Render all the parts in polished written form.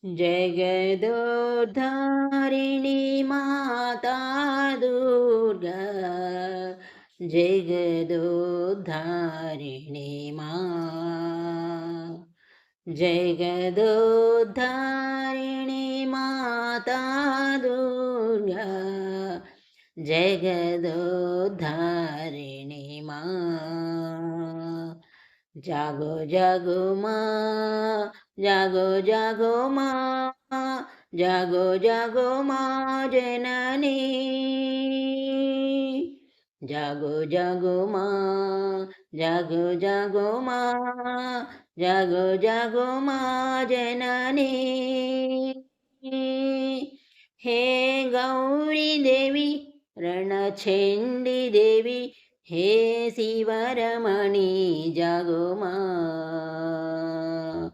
जगदोद्धारिणी माता दुर्गा, जगदोद्धारिणी माँ, जगदोद्धारिणी माता दुर्गा, जगदोद्धारिणी माँ। जागो जागो माँ, जागो जागो माँ, जागो जागो माँ जननी, जागो जागो माँ, जागो जागो माँ, जागो जागो माँ जननी। हे गौरी देवी रणछेंडी देवी, हे शिवरमणि जागो माँ।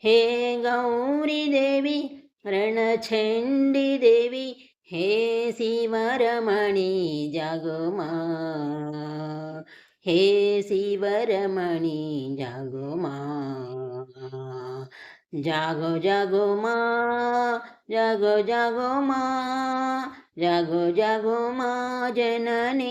हे गौरी देवी रणछेंडी देवी, हे शिवरमणि जागो माँ। हे शिवरमणि जागो माँ। जागो जागो माँ, जागो जागो माँ, जागो जागो माँ जननी,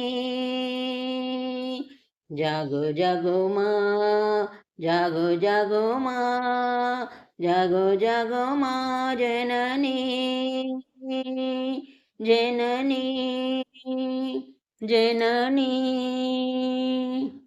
जागो जागो माँ, जागो जागो माँ, जागो जागो माँ जननी, जननी, जननी।